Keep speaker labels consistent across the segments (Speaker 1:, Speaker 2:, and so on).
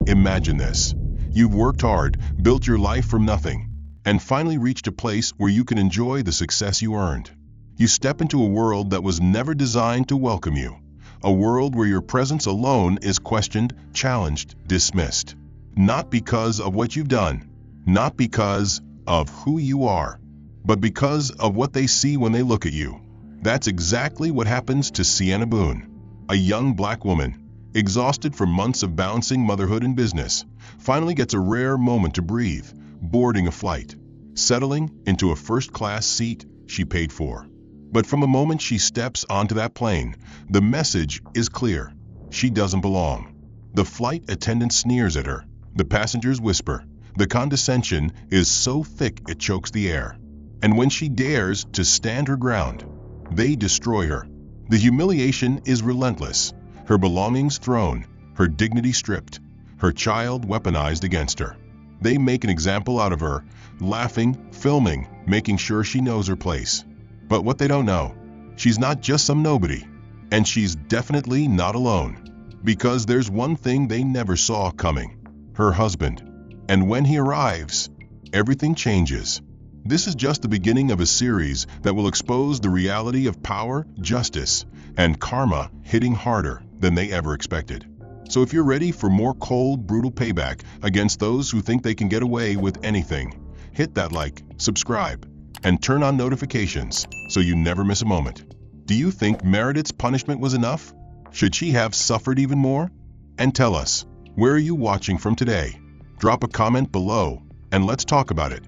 Speaker 1: Imagine this. You've worked hard, built your life from nothing, and finally reached a place where you can enjoy the success you earned. You step into a world that was never designed to welcome you. A world where your presence alone is questioned, challenged, dismissed. Not because of what you've done, not because of who you are, but because of what they see when they look at you. That's exactly what happens to Sienna Boone, a young black woman, exhausted from months of balancing motherhood and business, finally gets a rare moment to breathe, boarding a flight, settling into a first-class seat she paid for. But from the moment she steps onto that plane, the message is clear. She doesn't belong. The flight attendant sneers at her. The passengers whisper. The condescension is so thick it chokes the air. And when she dares to stand her ground, they destroy her. The humiliation is relentless. Her belongings thrown, her dignity stripped, her child weaponized against her. They make an example out of her, laughing, filming, making sure she knows her place. But what they don't know, she's not just some nobody, and she's definitely not alone. Because there's one thing they never saw coming: her husband. And when he arrives, everything changes. This is just the beginning of a series that will expose the reality of power, justice, and karma hitting harder than they ever expected. So if you're ready for more cold, brutal payback against those who think they can get away with anything, hit that like, subscribe, and turn on notifications so you never miss a moment. Do you think Meredith's punishment was enough? Should she have suffered even more? And tell us, where are you watching from today? Drop a comment below and let's talk about it.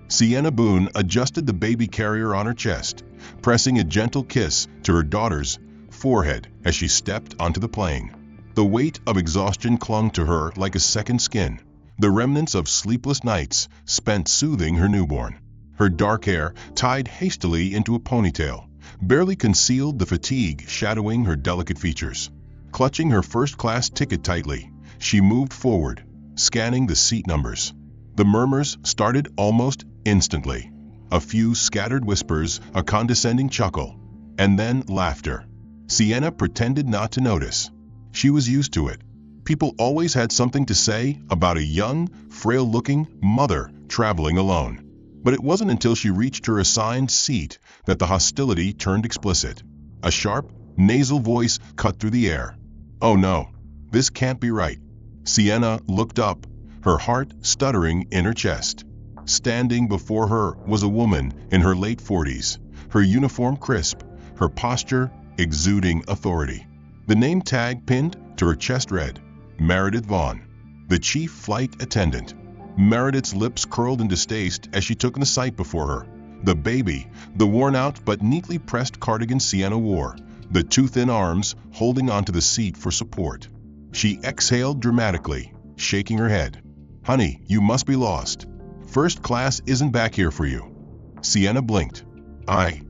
Speaker 1: Sienna Boone adjusted the baby carrier on her chest, pressing a gentle kiss to her daughter's forehead as she stepped onto the plane. The weight of exhaustion clung to her like a second skin, the remnants of sleepless nights spent soothing her newborn. Her dark hair, tied hastily into a ponytail, barely concealed the fatigue shadowing her delicate features. Clutching her first-class ticket tightly, she moved forward, scanning the seat numbers. The murmurs started almost instantly. A few scattered whispers, a condescending chuckle, and then laughter. Sienna pretended not to notice. She was used to it. People always had something to say about a young, frail-looking mother traveling alone. But it wasn't until she reached her assigned seat that the hostility turned explicit. A sharp, nasal voice cut through the air. "Oh no, this can't be right." Sienna looked up, her heart stuttering in her chest. Standing before her was a woman in her late 40s, her uniform crisp, her posture exuding authority. The name tag pinned to her chest read, Meredith Vaughn, the chief flight attendant. Meredith's lips curled in distaste as she took in the sight before her. The baby, the worn-out but neatly pressed cardigan Sienna wore, the too thin arms holding onto the seat for support. She exhaled dramatically, shaking her head. "Honey, you must be lost. First class isn't back here for you." Sienna blinked. I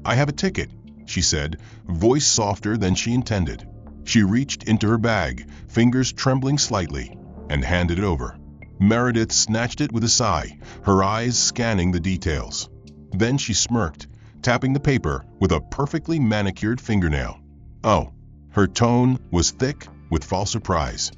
Speaker 1: have a ticket," she said, voice softer than she intended. She reached into her bag, fingers trembling slightly, and handed it over. Meredith snatched it with a sigh, her eyes scanning the details. Then she smirked, tapping the paper with a perfectly manicured fingernail. "Oh." Her tone was thick with false surprise.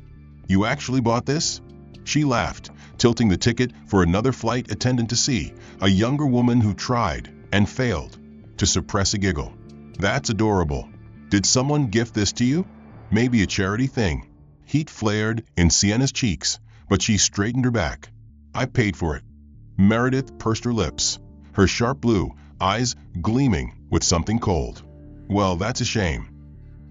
Speaker 1: "You actually bought this?" She laughed, tilting the ticket for another flight attendant to see, a younger woman who tried, and failed, to suppress a giggle. "That's adorable. Did someone gift this to you? Maybe a charity thing." Heat flared in Sienna's cheeks, but she straightened her back. "I paid for it." Meredith pursed her lips, her sharp blue eyes gleaming with something cold. "Well, that's a shame."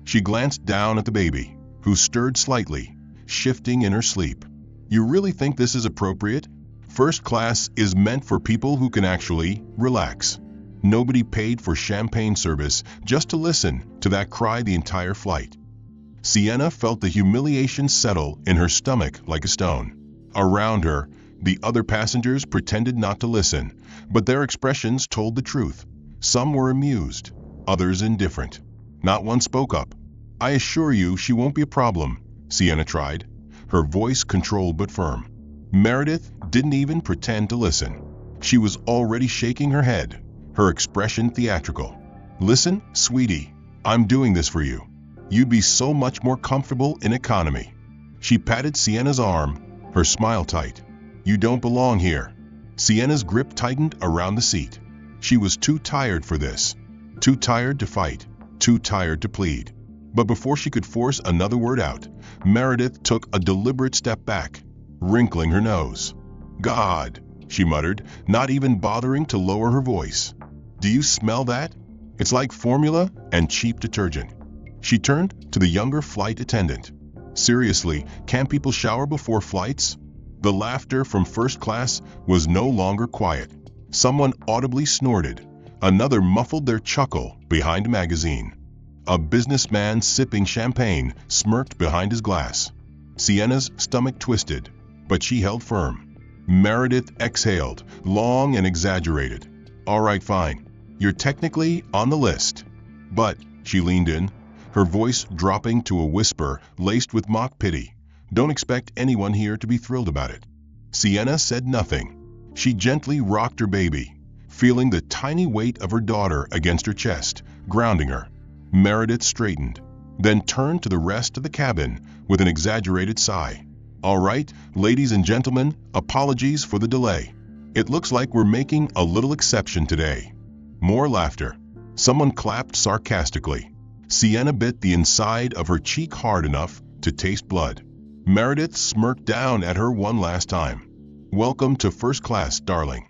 Speaker 1: She glanced down at the baby, who stirred slightly, shifting in her sleep. "You really think this is appropriate? First class is meant for people who can actually relax. Nobody paid for champagne service just to listen to that cry the entire flight." Sienna felt the humiliation settle in her stomach like a stone. Around her, the other passengers pretended not to listen, but their expressions told the truth. Some were amused, others indifferent. Not one spoke up. "I assure you she won't be a problem," Sienna tried, her voice controlled but firm. Meredith didn't even pretend to listen. She was already shaking her head, her expression theatrical. "Listen, sweetie, I'm doing this for you. You'd be so much more comfortable in economy." She patted Sienna's arm, her smile tight. "You don't belong here." Sienna's grip tightened around the seat. She was too tired for this. Too tired to fight. Too tired to plead. But before she could force another word out, Meredith took a deliberate step back, wrinkling her nose. "God," she muttered, not even bothering to lower her voice. "Do you smell that? It's like formula and cheap detergent." She turned to the younger flight attendant. "Seriously, can't people shower before flights?" The laughter from first class was no longer quiet. Someone audibly snorted. Another muffled their chuckle behind a magazine. A businessman sipping champagne smirked behind his glass. Sienna's stomach twisted, but she held firm. Meredith exhaled, long and exaggerated. "All right, fine. You're technically on the list." "But," she leaned in, her voice dropping to a whisper laced with mock pity, "don't expect anyone here to be thrilled about it." Sienna said nothing. She gently rocked her baby, feeling the tiny weight of her daughter against her chest, grounding her. Meredith straightened, then turned to the rest of the cabin with an exaggerated sigh. "All right, ladies and gentlemen, apologies for the delay. It looks like we're making a little exception today." More laughter. Someone clapped sarcastically. Sienna bit the inside of her cheek hard enough to taste blood. Meredith smirked down at her one last time. "Welcome to first class, darling."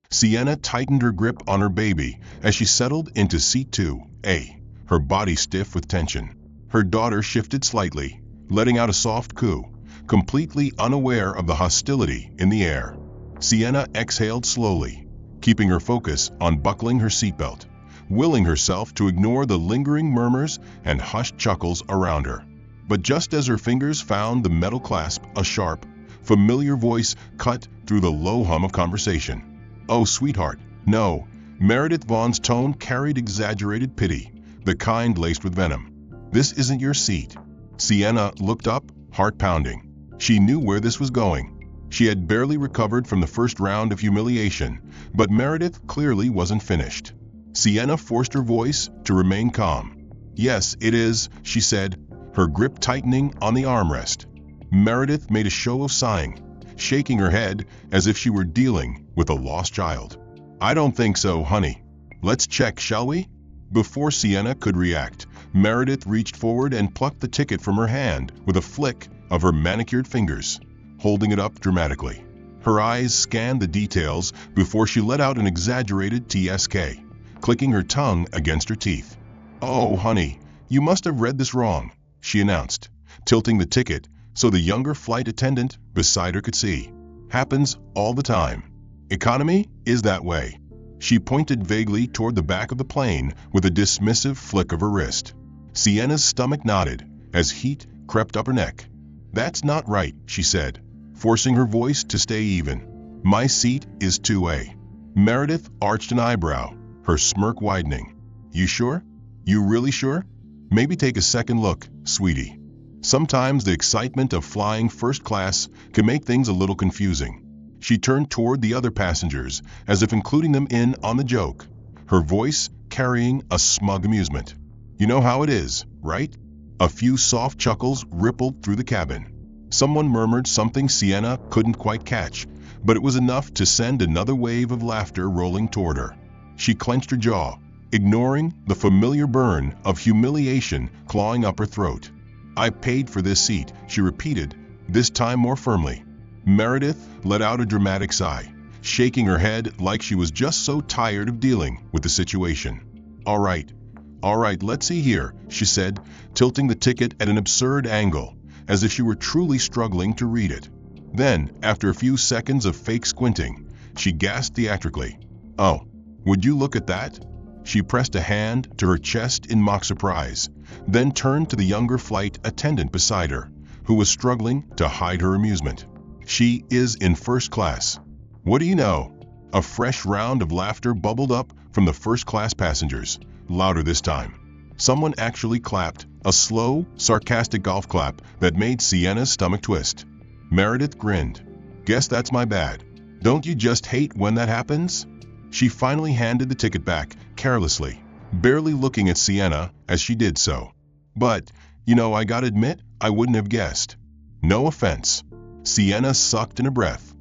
Speaker 1: Sienna tightened her grip on her baby as she settled into seat 2A, her body stiff with tension. Her daughter shifted slightly, letting out a soft coo, completely unaware of the hostility in the air. Sienna exhaled slowly, keeping her focus on buckling her seatbelt, willing herself to ignore the lingering murmurs and hushed chuckles around her. But just as her fingers found the metal clasp, a sharp, familiar voice cut through the low hum of conversation. "Oh, sweetheart, no." Meredith Vaughn's tone carried exaggerated pity, the kind laced with venom. "This isn't your seat." Sienna looked up, heart pounding. She knew where this was going. She had barely recovered from the first round of humiliation, but Meredith clearly wasn't finished. Sienna forced her voice to remain calm. "Yes, it is," she said, her grip tightening on the armrest. Meredith made a show of sighing, shaking her head as if she were dealing with a lost child. "I don't think so, honey. Let's check, shall we?" Before Sienna could react, Meredith reached forward and plucked the ticket from her hand with a flick of her manicured fingers, holding it up dramatically. Her eyes scanned the details before she let out an exaggerated TSK, clicking her tongue against her teeth. "Oh, honey, you must have read this wrong," she announced, tilting the ticket so the younger flight attendant beside her could see. "Happens all the time. Economy is that way." She pointed vaguely toward the back of the plane with a dismissive flick of her wrist. Sienna's stomach nodded as heat crept up her neck. "That's not right," she said, forcing her voice to stay even. "My seat is 2A." Meredith arched an eyebrow, her smirk widening. "You sure? You really sure? Maybe take a second look, sweetie. Sometimes the excitement of flying first class can make things a little confusing." She turned toward the other passengers, as if including them in on the joke, her voice carrying a smug amusement. "You know how it is, right?" A few soft chuckles rippled through the cabin. Someone murmured something Sienna couldn't quite catch, but it was enough to send another wave of laughter rolling toward her. She clenched her jaw, ignoring the familiar burn of humiliation clawing up her throat. "I paid for this seat," she repeated, this time more firmly. Meredith let out a dramatic sigh, shaking her head like she was just so tired of dealing with the situation. All right, let's see here," she said, tilting the ticket at an absurd angle, as if she were truly struggling to read it. Then, after a few seconds of fake squinting, she gasped theatrically. "Oh, would you look at that?" She pressed a hand to her chest in mock surprise, then turned to the younger flight attendant beside her, who was struggling to hide her amusement. "She is in first class. What do you know?" A fresh round of laughter bubbled up from the first-class passengers, louder this time. Someone actually clapped, a slow, sarcastic golf clap that made Sienna's stomach twist. Meredith grinned. "Guess that's my bad. Don't you just hate when that happens?" She finally handed the ticket back, carelessly, barely looking at Sienna as she did so. "But, I gotta admit, I wouldn't have guessed." No offense. Sienna sucked in a breath.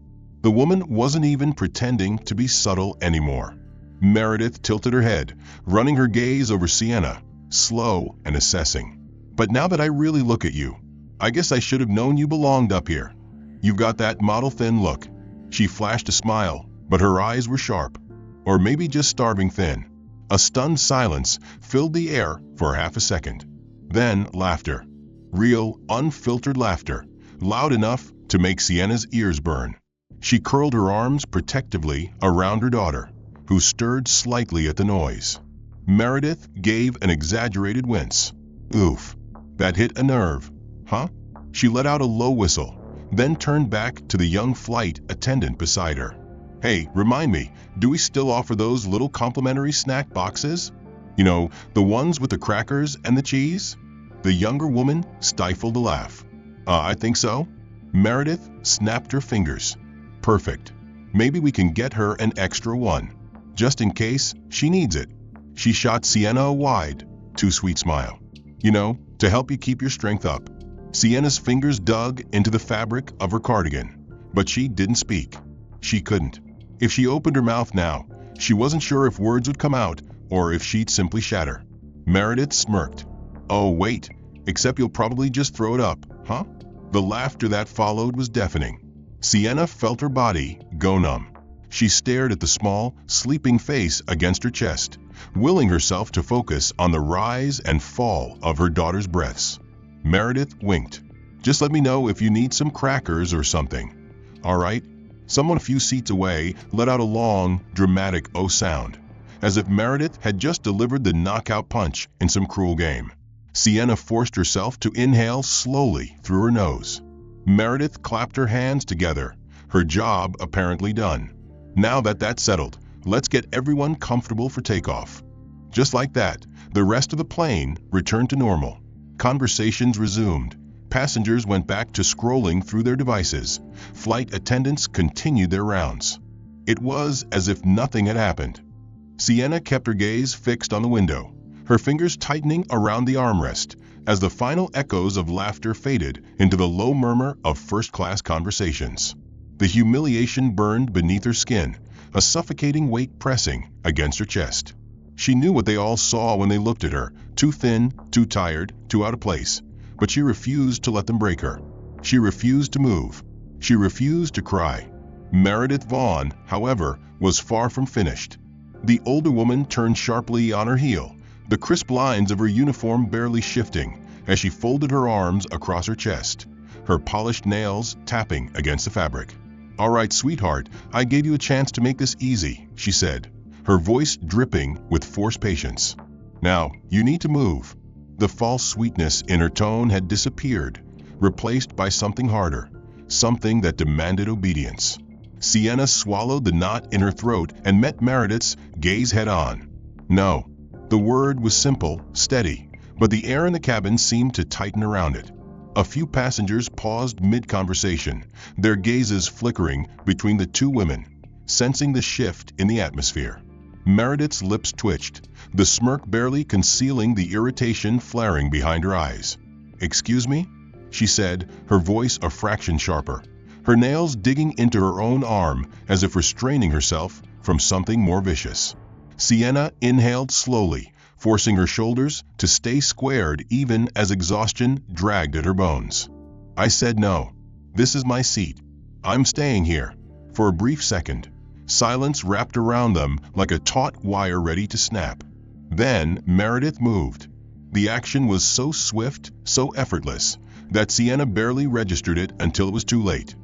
Speaker 1: The woman wasn't even pretending to be subtle anymore. Meredith tilted her head, running her gaze over Sienna, slow and assessing. But now that I really look at you, I guess I should have known you belonged up here. You've got that model-thin look. She flashed a smile, but her eyes were sharp. Or maybe just starving thin. A stunned silence filled the air for half a second. Then laughter. Real, unfiltered laughter, loud enough to make Sienna's ears burn. She curled her arms protectively around her daughter, who stirred slightly at the noise. Meredith gave an exaggerated wince. Oof, that hit a nerve. Huh? She let out a low whistle, then turned back to the young flight attendant beside her. Hey, remind me, do we still offer those little complimentary snack boxes? You know, the ones with the crackers and the cheese? The younger woman stifled a laugh. I think so. Meredith snapped her fingers. Perfect. Maybe we can get her an extra one, just in case she needs it. She shot Sienna a wide, too sweet smile. You know, to help you keep your strength up. Sienna's fingers dug into the fabric of her cardigan, but she didn't speak. She couldn't. If she opened her mouth now, she wasn't sure if words would come out or if she'd simply shatter. Meredith smirked. Oh, wait, except you'll probably just throw it up, huh? The laughter that followed was deafening. Sienna felt her body go numb. She stared at the small, sleeping face against her chest, willing herself to focus on the rise and fall of her daughter's breaths. Meredith winked. Just let me know if you need some crackers or something. All right? Someone a few seats away let out a long, dramatic "oh" sound, as if Meredith had just delivered the knockout punch in some cruel game. Sienna forced herself to inhale slowly through her nose. Meredith clapped her hands together, her job apparently done. Now that that's settled, let's get everyone comfortable for takeoff. Just like that, the rest of the plane returned to normal. Conversations resumed. Passengers went back to scrolling through their devices. Flight attendants continued their rounds. It was as if nothing had happened. Sienna kept her gaze fixed on the window, her fingers tightening around the armrest as the final echoes of laughter faded into the low murmur of first-class conversations. The humiliation burned beneath her skin, a suffocating weight pressing against her chest. She knew what they all saw when they looked at her, too thin, too tired, too out of place. But she refused to let them break her. She refused to move. She refused to cry. Meredith Vaughn, however, was far from finished. The older woman turned sharply on her heel, the crisp lines of her uniform barely shifting as she folded her arms across her chest, her polished nails tapping against the fabric. All right, sweetheart, I gave you a chance to make this easy, she said, her voice dripping with forced patience. Now, you need to move. The false sweetness in her tone had disappeared, replaced by something harder, something that demanded obedience. Sienna swallowed the knot in her throat and met Meredith's gaze head-on. No. The word was simple, steady, but the air in the cabin seemed to tighten around it. A few passengers paused mid-conversation, their gazes flickering between the two women, sensing the shift in the atmosphere. Meredith's lips twitched, the smirk barely concealing the irritation flaring behind her eyes. Excuse me? She said, her voice a fraction sharper, her nails digging into her own arm as if restraining herself from something more vicious. Sienna inhaled slowly, forcing her shoulders to stay squared even as exhaustion dragged at her bones. I said no. This is my seat. I'm staying here. For a brief second, silence wrapped around them like a taut wire ready to snap. Then Meredith moved. The action was so swift, so effortless, that Sienna barely registered it until it was too late.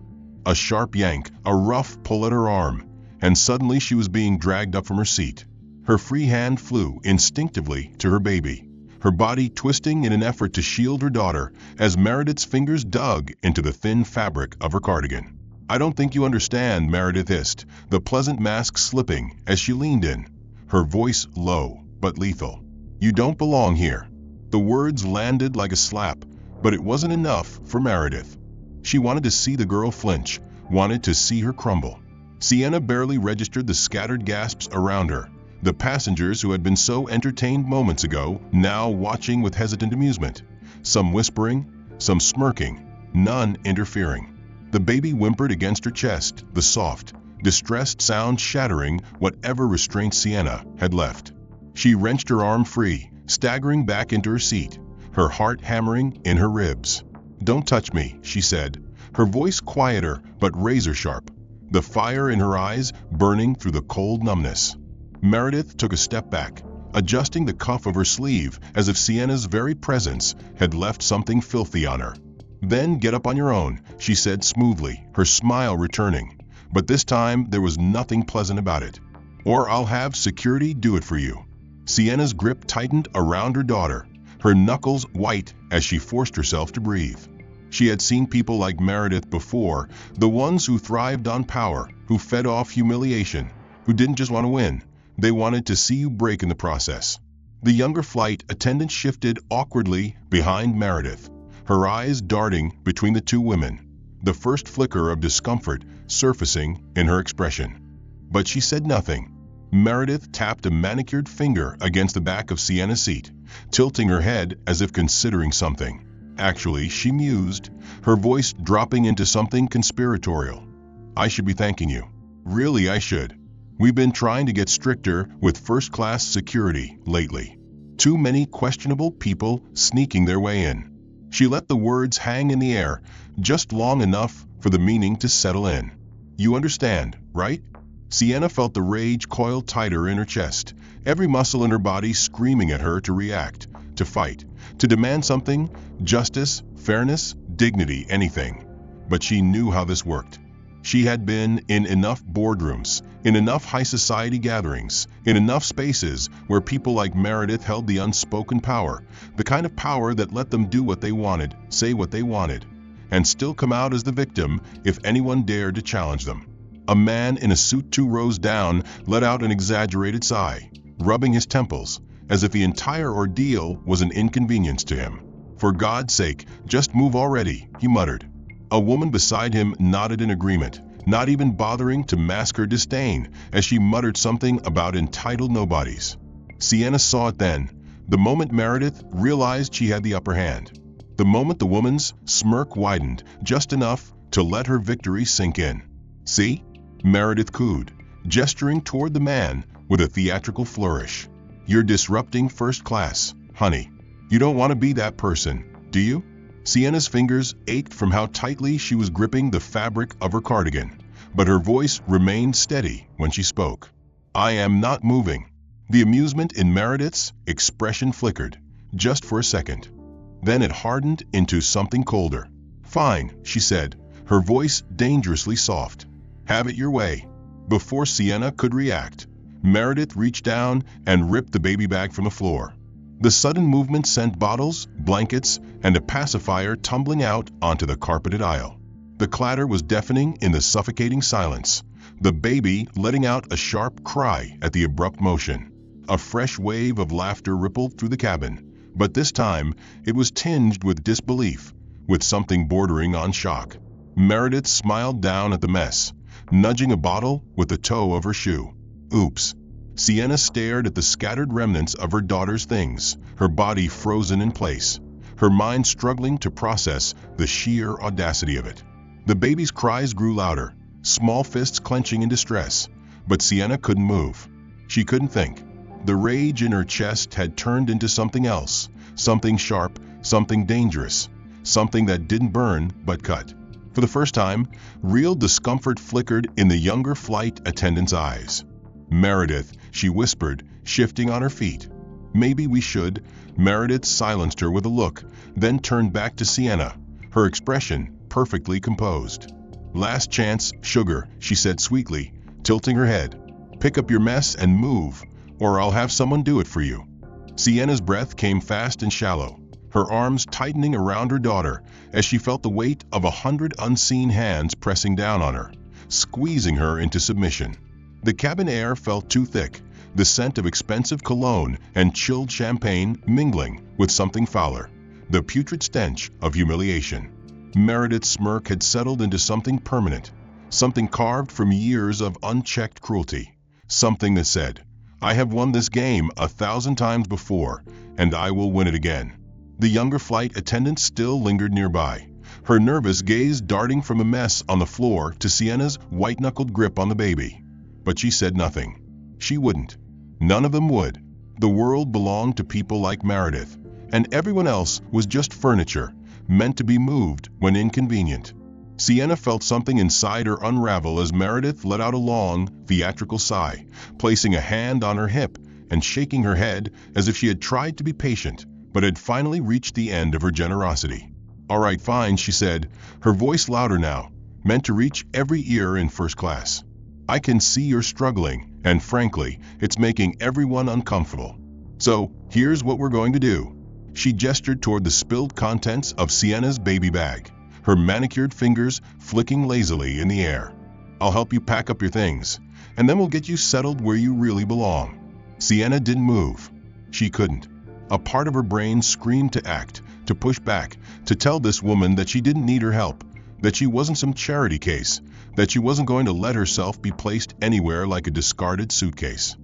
Speaker 1: A sharp yank, a rough pull at her arm, and suddenly she was being dragged up from her seat. Her free hand flew instinctively to her baby, her body twisting in an effort to shield her daughter as Meredith's fingers dug into the thin fabric of her cardigan. I don't think you understand, Meredith hissed, the pleasant mask slipping as she leaned in, her voice low but lethal. You don't belong here. The words landed like a slap, but it wasn't enough for Meredith. She wanted to see the girl flinch, wanted to see her crumble. Sienna barely registered the scattered gasps around her, the passengers who had been so entertained moments ago now watching with hesitant amusement, some whispering, some smirking, none interfering. The baby whimpered against her chest, the soft, distressed sound shattering whatever restraint Sienna had left. She wrenched her arm free, staggering back into her seat, her heart hammering in her ribs. "Don't touch me," she said, her voice quieter but razor-sharp, the fire in her eyes burning through the cold numbness. Meredith took a step back, adjusting the cuff of her sleeve as if Sienna's very presence had left something filthy on her. "Then get up on your own," she said smoothly, her smile returning. But this time there was nothing pleasant about it. "Or I'll have security do it for you." Sienna's grip tightened around her daughter, her knuckles white as she forced herself to breathe. She had seen people like Meredith before, the ones who thrived on power, who fed off humiliation, who didn't just want to win, they wanted to see you break in the process. The younger flight attendant shifted awkwardly behind Meredith, her eyes darting between the two women, the first flicker of discomfort surfacing in her expression. But she said nothing. Meredith tapped a manicured finger against the back of Sienna's seat, tilting her head as if considering something. Actually, she mused, her voice dropping into something conspiratorial. "I should be thanking you. Really, I should. We've been trying to get stricter with first-class security lately. Too many questionable people sneaking their way in." She let the words hang in the air, just long enough for the meaning to settle in. "You understand, right?" Sienna felt the rage coil tighter in her chest, every muscle in her body screaming at her to react, to fight, to demand something, justice, fairness, dignity, anything. But she knew how this worked. She had been in enough boardrooms, in enough high society gatherings, in enough spaces where people like Meredith held the unspoken power, the kind of power that let them do what they wanted, say what they wanted, and still come out as the victim if anyone dared to challenge them. A man in a suit 2 rows down let out an exaggerated sigh, rubbing his temples, as if the entire ordeal was an inconvenience to him. "For God's sake, just move already," he muttered. A woman beside him nodded in agreement, not even bothering to mask her disdain as she muttered something about entitled nobodies. Sienna saw it then, the moment Meredith realized she had the upper hand. The moment the woman's smirk widened just enough to let her victory sink in. "See?" Meredith cooed, gesturing toward the man with a theatrical flourish. "You're disrupting first class, honey. You don't want to be that person, do you?" Sienna's fingers ached from how tightly she was gripping the fabric of her cardigan, but her voice remained steady when she spoke. "I am not moving." The amusement in Meredith's expression flickered, just for a second. Then it hardened into something colder. "Fine," she said, her voice dangerously soft. "Have it your way." Before Sienna could react, Meredith reached down and ripped the baby bag from the floor. The sudden movement sent bottles, blankets, and a pacifier tumbling out onto the carpeted aisle. The clatter was deafening in the suffocating silence, the baby letting out a sharp cry at the abrupt motion. A fresh wave of laughter rippled through the cabin, but this time it was tinged with disbelief, with something bordering on shock. Meredith smiled down at the mess, nudging a bottle with the toe of her shoe. "Oops." Sienna stared at the scattered remnants of her daughter's things, her body frozen in place, her mind struggling to process the sheer audacity of it. The baby's cries grew louder, small fists clenching in distress, but Sienna couldn't move. She couldn't think. The rage in her chest had turned into something else, something sharp, something dangerous, something that didn't burn but cut. For the first time, real discomfort flickered in the younger flight attendant's eyes. "Meredith," she whispered, shifting on her feet. "Maybe we should." Meredith silenced her with a look, then turned back to Sienna, her expression perfectly composed. "Last chance, sugar," she said sweetly, tilting her head. "Pick up your mess and move, or I'll have someone do it for you." Sienna's breath came fast and shallow, her arms tightening around her daughter as she felt the weight of 100 unseen hands pressing down on her, squeezing her into submission. The cabin air felt too thick, the scent of expensive cologne and chilled champagne mingling with something fouler, the putrid stench of humiliation. Meredith's smirk had settled into something permanent, something carved from years of unchecked cruelty, something that said, "I have won this game 1,000 times before, and I will win it again." The younger flight attendant still lingered nearby, her nervous gaze darting from a mess on the floor to Sienna's white-knuckled grip on the baby. But she said nothing. She wouldn't. None of them would. The world belonged to people like Meredith, and everyone else was just furniture, meant to be moved when inconvenient. Sienna felt something inside her unravel as Meredith let out a long, theatrical sigh, placing a hand on her hip and shaking her head as if she had tried to be patient, but had finally reached the end of her generosity. "All right, fine," she said, her voice louder now, meant to reach every ear in first class. "I can see you're struggling, and frankly, it's making everyone uncomfortable. So, here's what we're going to do." She gestured toward the spilled contents of Sienna's baby bag, her manicured fingers flicking lazily in the air. "I'll help you pack up your things, and then we'll get you settled where you really belong." Sienna didn't move. She couldn't. A part of her brain screamed to act, to push back, to tell this woman that she didn't need her help, that she wasn't some charity case, that she wasn't going to let herself be placed anywhere like a discarded suitcase.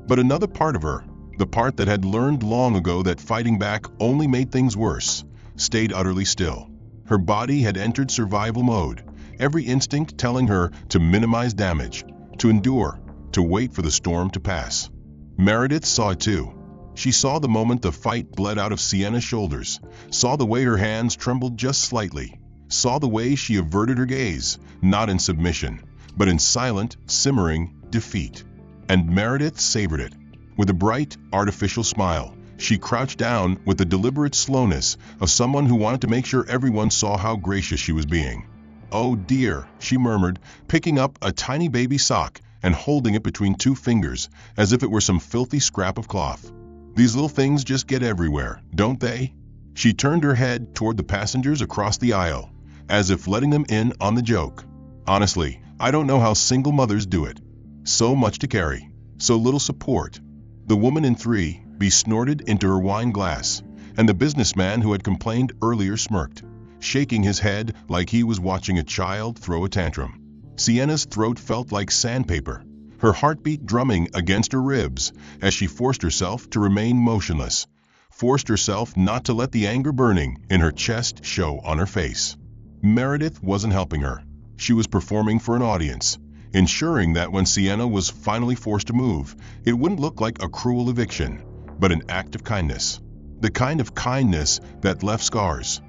Speaker 1: But another part of her, the part that had learned long ago that fighting back only made things worse, stayed utterly still. Her body had entered survival mode, every instinct telling her to minimize damage, to endure, to wait for the storm to pass. Meredith saw it too. She saw the moment the fight bled out of Sienna's shoulders, saw the way her hands trembled just slightly, saw the way she averted her gaze, not in submission, but in silent, simmering defeat. And Meredith savored it. With a bright, artificial smile, she crouched down with the deliberate slowness of someone who wanted to make sure everyone saw how gracious she was being. "Oh dear," she murmured, picking up a tiny baby sock and holding it between two fingers as if it were some filthy scrap of cloth. "These little things just get everywhere, don't they?" She turned her head toward the passengers across the aisle, as if letting them in on the joke. "Honestly, I don't know how single mothers do it. So much to carry, so little support." The woman in 3B snorted into her wine glass, and the businessman who had complained earlier smirked, shaking his head like he was watching a child throw a tantrum. Sienna's throat felt like sandpaper, her heartbeat drumming against her ribs as she forced herself to remain motionless, forced herself not to let the anger burning in her chest show on her face. Meredith wasn't helping her. She was performing for an audience, ensuring that when Sienna was finally forced to move, it wouldn't look like a cruel eviction, but an act of kindness. The kind of kindness that left scars.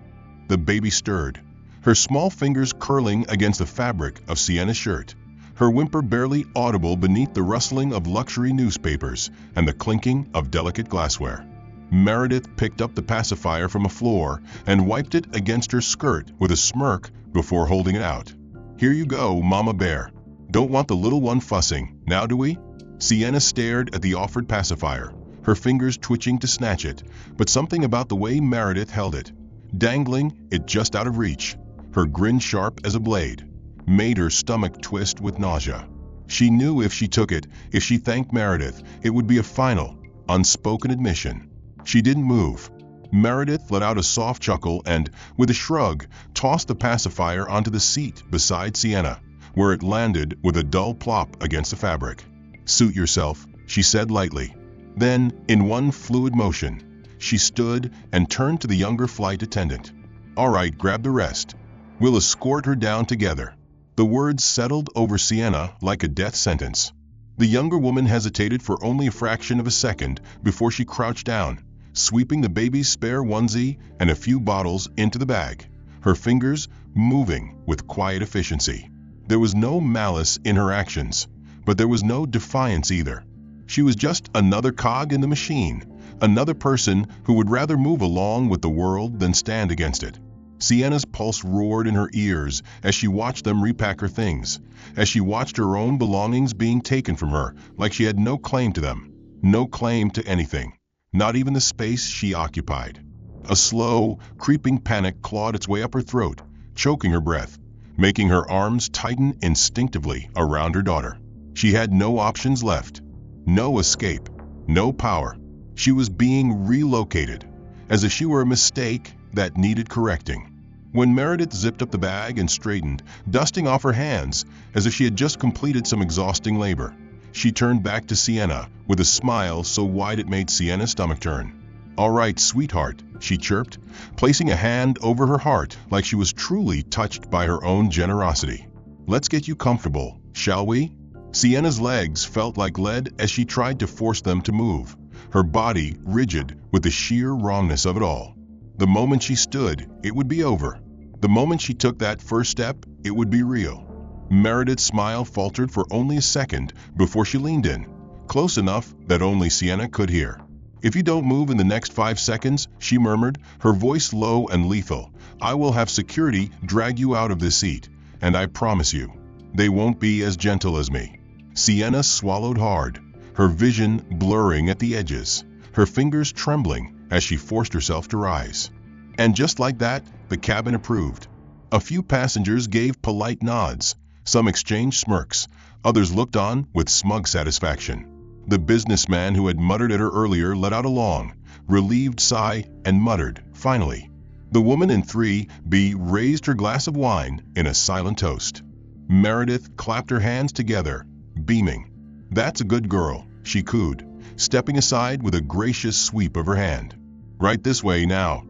Speaker 1: The baby stirred, her small fingers curling against the fabric of Sienna's shirt, her whimper barely audible beneath the rustling of luxury newspapers and the clinking of delicate glassware. Meredith picked up the pacifier from a floor and wiped it against her skirt with a smirk before holding it out. "Here you go, Mama Bear. Don't want the little one fussing, now do we?" Sienna stared at the offered pacifier, her fingers twitching to snatch it, but something about the way Meredith held it, dangling it just out of reach, her grin sharp as a blade, made her stomach twist with nausea. She knew if she took it, if she thanked Meredith, it would be a final, unspoken admission. She didn't move. Meredith let out a soft chuckle and, with a shrug, tossed the pacifier onto the seat beside Sienna, where it landed with a dull plop against the fabric. "Suit yourself," she said lightly. Then, in one fluid motion, she stood and turned to the younger flight attendant. "All right, grab the rest. We'll escort her down together." The words settled over Sienna like a death sentence. The younger woman hesitated for only a fraction of a second before she crouched down, sweeping the baby's spare onesie and a few bottles into the bag, her fingers moving with quiet efficiency. There was no malice in her actions, but there was no defiance either. She was just another cog in the machine, another person who would rather move along with the world than stand against it. Sienna's pulse roared in her ears as she watched them repack her things, as she watched her own belongings being taken from her like she had no claim to them, no claim to anything, not even the space she occupied. A slow, creeping panic clawed its way up her throat, choking her breath, making her arms tighten instinctively around her daughter. She had no options left, no escape, no power. She was being relocated, as if she were a mistake that needed correcting. When Meredith zipped up the bag and straightened, dusting off her hands as if she had just completed some exhausting labor, she turned back to Sienna with a smile so wide it made Sienna's stomach turn. "All right, sweetheart," she chirped, placing a hand over her heart like she was truly touched by her own generosity. "Let's get you comfortable, shall we?" Sienna's legs felt like lead as she tried to force them to move, her body rigid with the sheer wrongness of it all. The moment she stood, it would be over. The moment she took that first step, it would be real. Meredith's smile faltered for only a second before she leaned in, close enough that only Sienna could hear. "If you don't move in the next 5 seconds," she murmured, her voice low and lethal, "I will have security drag you out of this seat, and I promise you, they won't be as gentle as me." Sienna swallowed hard, her vision blurring at the edges, her fingers trembling as she forced herself to rise. And just like that, the cabin approved. A few passengers gave polite nods, some exchanged smirks, others looked on with smug satisfaction. The businessman who had muttered at her earlier let out a long, relieved sigh and muttered, "Finally." The woman in 3B raised her glass of wine in a silent toast. Meredith clapped her hands together, beaming. "That's a good girl," she cooed, stepping aside with a gracious sweep of her hand. "Right this way now."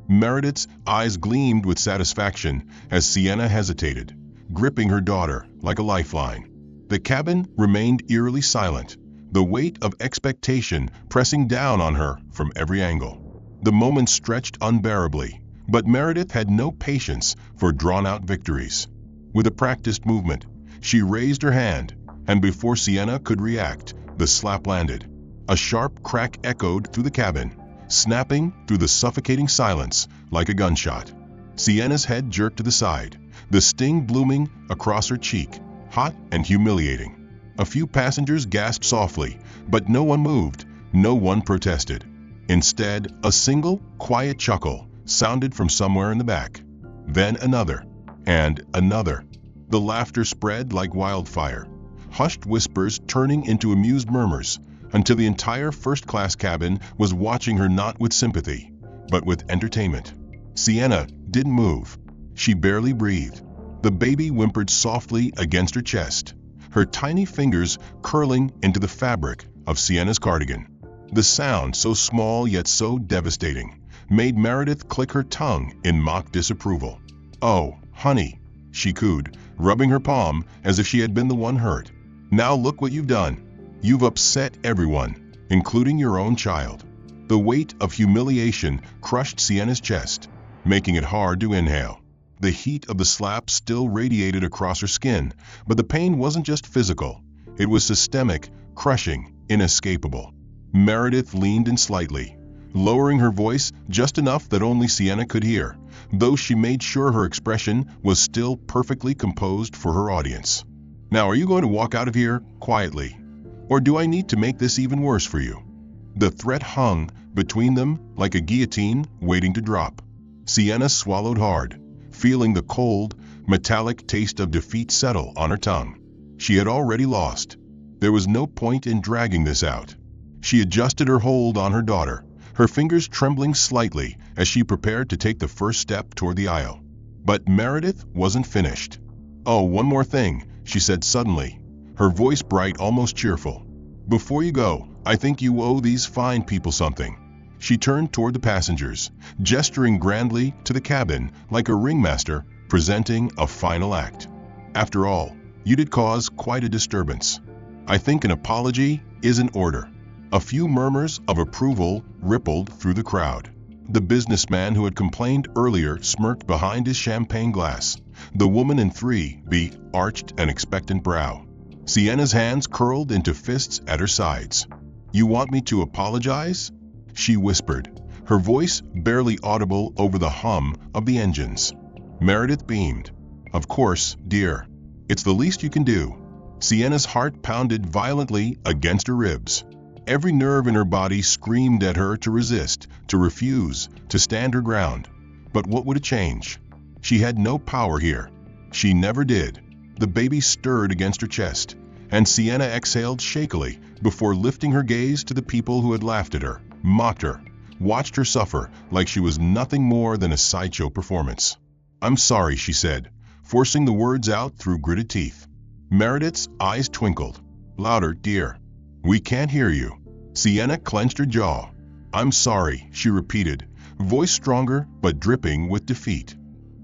Speaker 1: Meredith's eyes gleamed with satisfaction as Sienna hesitated, gripping her daughter like a lifeline. The cabin remained eerily silent, the weight of expectation pressing down on her from every angle. The moment stretched unbearably, but Meredith had no patience for drawn-out victories. With a practiced movement, she raised her hand, and before Sienna could react, the slap landed. A sharp crack echoed through the cabin, snapping through the suffocating silence like a gunshot. Sienna's head jerked to the side, the sting blooming across her cheek, hot and humiliating. A few passengers gasped softly, but no one moved, no one protested. Instead, a single, quiet chuckle sounded from somewhere in the back. Then another, and another. The laughter spread like wildfire, hushed whispers turning into amused murmurs, until the entire first-class cabin was watching her not with sympathy, but with entertainment. Sienna didn't move. She barely breathed. The baby whimpered softly against her chest, her tiny fingers curling into the fabric of Sienna's cardigan. The sound, so small yet so devastating, made Meredith click her tongue in mock disapproval. "Oh, honey," she cooed, rubbing her palm as if she had been the one hurt. "Now look what you've done. You've upset everyone, including your own child." The weight of humiliation crushed Sienna's chest, making it hard to inhale. The heat of the slap still radiated across her skin, but the pain wasn't just physical. It was systemic, crushing, inescapable. Meredith leaned in slightly, lowering her voice just enough that only Sienna could hear, though she made sure her expression was still perfectly composed for her audience. "Now, are you going to walk out of here quietly? Or do I need to make this even worse for you?" The threat hung between them like a guillotine waiting to drop. Sienna swallowed hard, feeling the cold, metallic taste of defeat settle on her tongue. She had already lost. There was no point in dragging this out. She adjusted her hold on her daughter, her fingers trembling slightly as she prepared to take the first step toward the aisle. But Meredith wasn't finished. "Oh, one more thing," she said suddenly, her voice bright, almost cheerful. "Before you go, I think you owe these fine people something." She turned toward the passengers, gesturing grandly to the cabin like a ringmaster presenting a final act. "After all, you did cause quite a disturbance. I think an apology is in order." A few murmurs of approval rippled through the crowd. The businessman who had complained earlier smirked behind his champagne glass. The woman in 3B arched an expectant brow. Sienna's hands curled into fists at her sides. "You want me to apologize?" she whispered, her voice barely audible over the hum of the engines. Meredith beamed. "Of course, dear. It's the least you can do." Sienna's heart pounded violently against her ribs. Every nerve in her body screamed at her to resist, to refuse, to stand her ground. But what would it change? She had no power here. She never did. The baby stirred against her chest, and Sienna exhaled shakily before lifting her gaze to the people who had laughed at her, mocked her, watched her suffer like she was nothing more than a sideshow performance. "I'm sorry," she said, forcing the words out through gritted teeth. Meredith's eyes twinkled. "Louder, dear. We can't hear you." Sienna clenched her jaw. "I'm sorry," she repeated, voice stronger but dripping with defeat.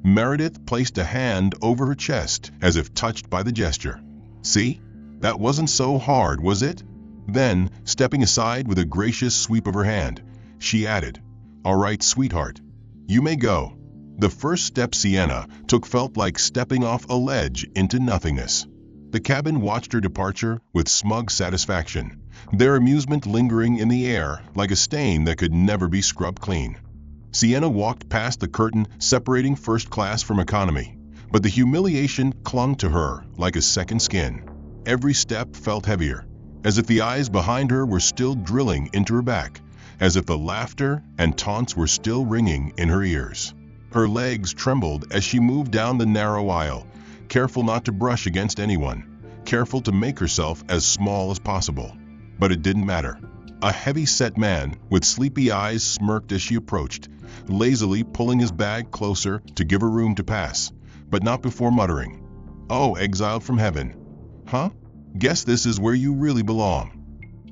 Speaker 1: Meredith placed a hand over her chest as if touched by the gesture. "See? That wasn't so hard, was it?" Then, stepping aside with a gracious sweep of her hand, she added, "All right, sweetheart. You may go." The first step Sienna took felt like stepping off a ledge into nothingness. The cabin watched her departure with smug satisfaction, their amusement lingering in the air like a stain that could never be scrubbed clean. Sienna walked past the curtain separating first class from economy, but the humiliation clung to her like a second skin. Every step felt heavier, as if the eyes behind her were still drilling into her back, as if the laughter and taunts were still ringing in her ears. Her legs trembled as she moved down the narrow aisle, careful not to brush against anyone, careful to make herself as small as possible. But it didn't matter. A heavy-set man with sleepy eyes smirked as she approached, lazily pulling his bag closer to give her room to pass, but not before muttering, "Oh, exiled from heaven. Huh? Guess this is where you really belong."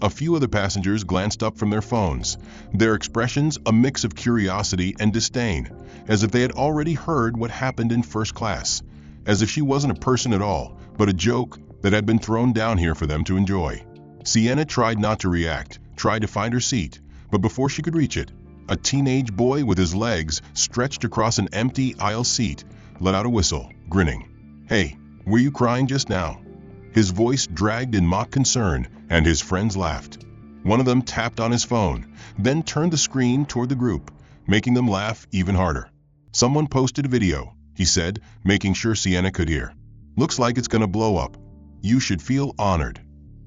Speaker 1: A few other passengers glanced up from their phones, their expressions a mix of curiosity and disdain, as if they had already heard what happened in first class, as if she wasn't a person at all, but a joke that had been thrown down here for them to enjoy. Sienna tried not to react, tried to find her seat, but before she could reach it, a teenage boy with his legs stretched across an empty aisle seat let out a whistle, grinning. "Hey, were you crying just now?" His voice dragged in mock concern, and his friends laughed. One of them tapped on his phone, then turned the screen toward the group, making them laugh even harder. "Someone posted a video," he said, making sure Sienna could hear. "Looks like it's gonna blow up. You should feel honored."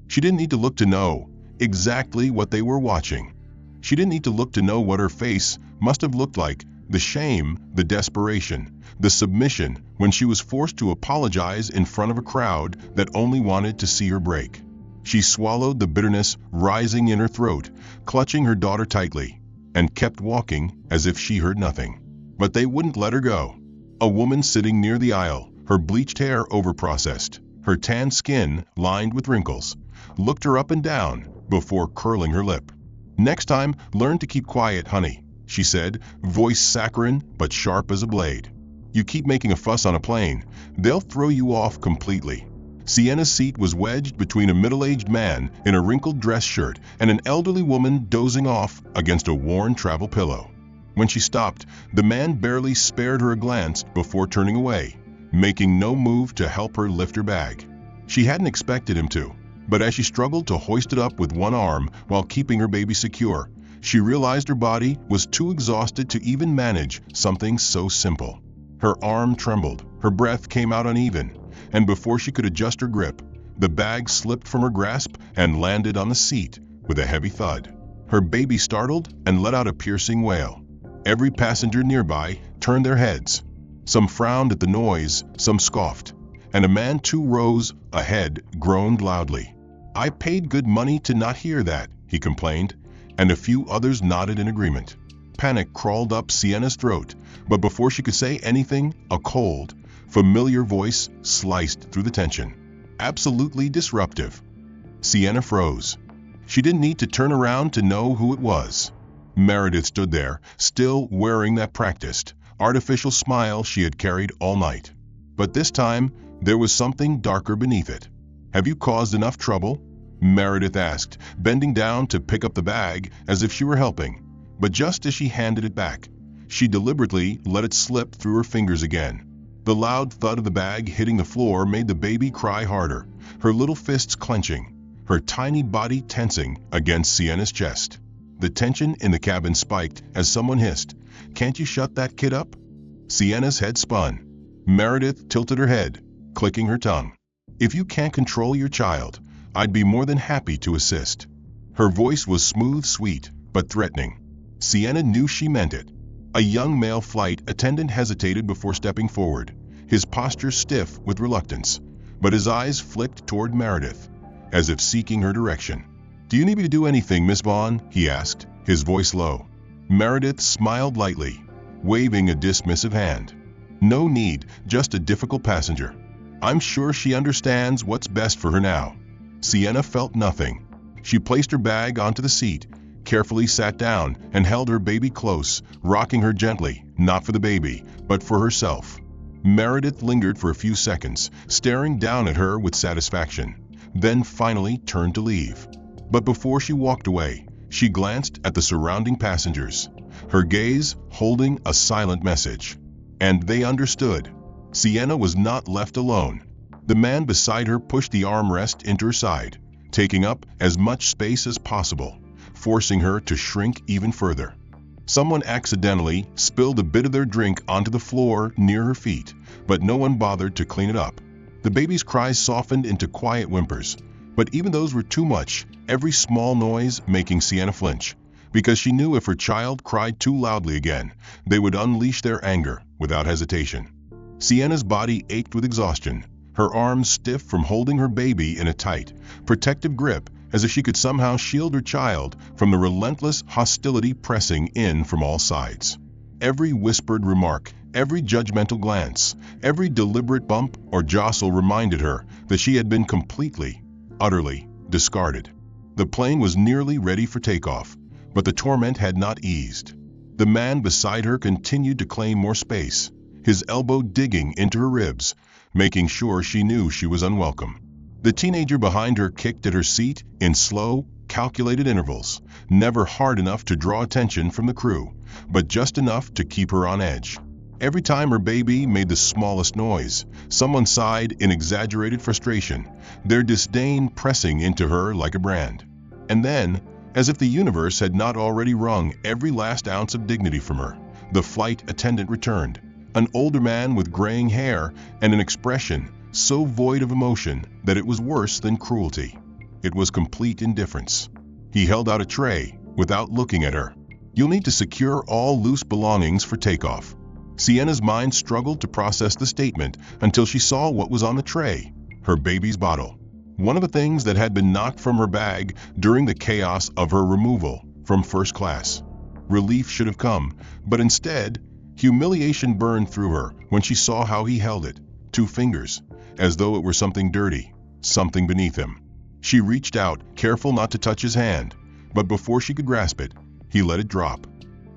Speaker 1: She didn't need to look to know exactly what they were watching. She didn't need to look to know what her face must have looked like, the shame, the desperation, the submission when she was forced to apologize in front of a crowd that only wanted to see her break. She swallowed the bitterness rising in her throat, clutching her daughter tightly, and kept walking as if she heard nothing. But they wouldn't let her go. A woman sitting near the aisle, her bleached hair overprocessed, her tan skin lined with wrinkles, looked her up and down before curling her lip. "Next time, learn to keep quiet, honey," she said, voice saccharine but sharp as a blade. "You keep making a fuss on a plane, they'll throw you off completely." Sienna's seat was wedged between a middle-aged man in a wrinkled dress shirt and an elderly woman dozing off against a worn travel pillow. When she stopped, the man barely spared her a glance before turning away, making no move to help her lift her bag. She hadn't expected him to, but as she struggled to hoist it up with one arm while keeping her baby secure, she realized her body was too exhausted to even manage something so simple. Her arm trembled, her breath came out uneven, and before she could adjust her grip, the bag slipped from her grasp and landed on the seat with a heavy thud. Her baby startled and let out a piercing wail. Every passenger nearby turned their heads. Some frowned at the noise, some scoffed, and a man 2 rows ahead groaned loudly. "I paid good money to not hear that," he complained, and a few others nodded in agreement. Panic crawled up Sienna's throat, but before she could say anything, a cold, familiar voice sliced through the tension. Absolutely disruptive. Sienna froze. She didn't need to turn around to know who it was. Meredith stood there, still wearing that practiced, artificial smile she had carried all night. But this time, there was something darker beneath it. "Have you caused enough trouble?" Meredith asked, bending down to pick up the bag as if she were helping. But just as she handed it back, she deliberately let it slip through her fingers again. The loud thud of the bag hitting the floor made the baby cry harder, her little fists clenching, her tiny body tensing against Sienna's chest. The tension in the cabin spiked as someone hissed, "Can't you shut that kid up?" Sienna's head spun. Meredith tilted her head, clicking her tongue. "If you can't control your child, I'd be more than happy to assist." Her voice was smooth, sweet, but threatening. Sienna knew she meant it. A young male flight attendant hesitated before stepping forward, his posture stiff with reluctance, but his eyes flicked toward Meredith, as if seeking her direction. "Do you need me to do anything, Miss Vaughn?" he asked, his voice low. Meredith smiled lightly, waving a dismissive hand. "No need, just a difficult passenger. I'm sure she understands what's best for her now." Sienna felt nothing. She placed her bag onto the seat, carefully sat down and held her baby close, rocking her gently, not for the baby, but for herself. Meredith lingered for a few seconds, staring down at her with satisfaction, then finally turned to leave. But before she walked away, she glanced at the surrounding passengers, her gaze holding a silent message. And they understood. Sienna was not left alone. The man beside her pushed the armrest into her side, taking up as much space as possible, forcing her to shrink even further. Someone accidentally spilled a bit of their drink onto the floor near her feet, but no one bothered to clean it up. The baby's cries softened into quiet whimpers, but even those were too much, every small noise making Sienna flinch, because she knew if her child cried too loudly again, they would unleash their anger without hesitation. Sienna's body ached with exhaustion, her arms stiff from holding her baby in a tight, protective grip, as if she could somehow shield her child from the relentless hostility pressing in from all sides. Every whispered remark, every judgmental glance, every deliberate bump or jostle reminded her that she had been completely, utterly discarded. The plane was nearly ready for takeoff, but the torment had not eased. The man beside her continued to claim more space, his elbow digging into her ribs, making sure she knew she was unwelcome. The teenager behind her kicked at her seat in slow, calculated intervals, never hard enough to draw attention from the crew, but just enough to keep her on edge. Every time her baby made the smallest noise, someone sighed in exaggerated frustration, their disdain pressing into her like a brand. And then, as if the universe had not already wrung every last ounce of dignity from her, the flight attendant returned, an older man with graying hair and an expression so void of emotion that it was worse than cruelty. It was complete indifference. He held out a tray without looking at her. "You'll need to secure all loose belongings for takeoff." Sienna's mind struggled to process the statement until she saw what was on the tray, her baby's bottle. One of the things that had been knocked from her bag during the chaos of her removal from first class. Relief should have come, but instead, humiliation burned through her when she saw how he held it, 2 fingers, as though it were something dirty, something beneath him. She reached out, careful not to touch his hand, but before she could grasp it, he let it drop.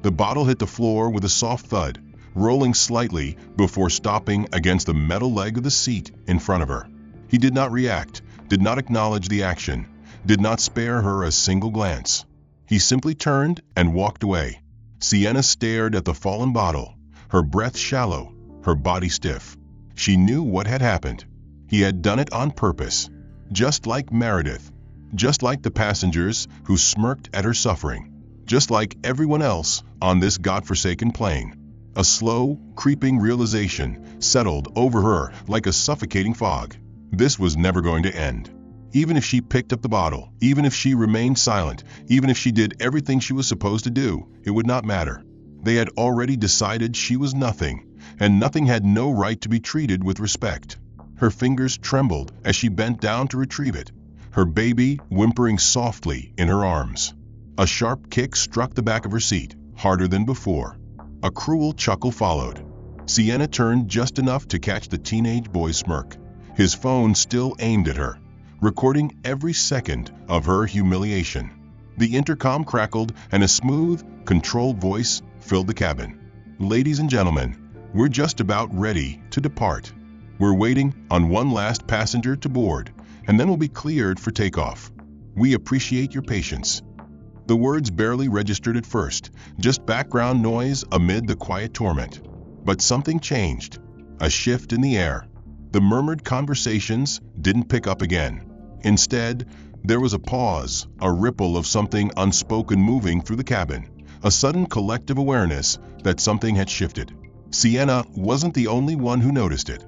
Speaker 1: The bottle hit the floor with a soft thud, rolling slightly before stopping against the metal leg of the seat in front of her. He did not react, did not acknowledge the action, did not spare her a single glance. He simply turned and walked away. Sienna stared at the fallen bottle, her breath shallow, her body stiff. She knew what had happened. He had done it on purpose, just like Meredith, just like the passengers who smirked at her suffering, just like everyone else on this godforsaken plane. A slow, creeping realization settled over her like a suffocating fog. This was never going to end. Even if she picked up the bottle, even if she remained silent, even if she did everything she was supposed to do, it would not matter. They had already decided she was nothing, and nothing had no right to be treated with respect. Her fingers trembled as she bent down to retrieve it, her baby whimpering softly in her arms. A sharp kick struck the back of her seat, harder than before. A cruel chuckle followed. Sienna turned just enough to catch the teenage boy's smirk, his phone still aimed at her, recording every second of her humiliation. The intercom crackled and a smooth, controlled voice filled the cabin. "Ladies and gentlemen, we're just about ready to depart. We're waiting on one last passenger to board, and then we'll be cleared for takeoff. We appreciate your patience." The words barely registered at first, just background noise amid the quiet torment. But something changed, a shift in the air. The murmured conversations didn't pick up again. Instead, there was a pause, a ripple of something unspoken moving through the cabin, a sudden collective awareness that something had shifted. Sienna wasn't the only one who noticed it.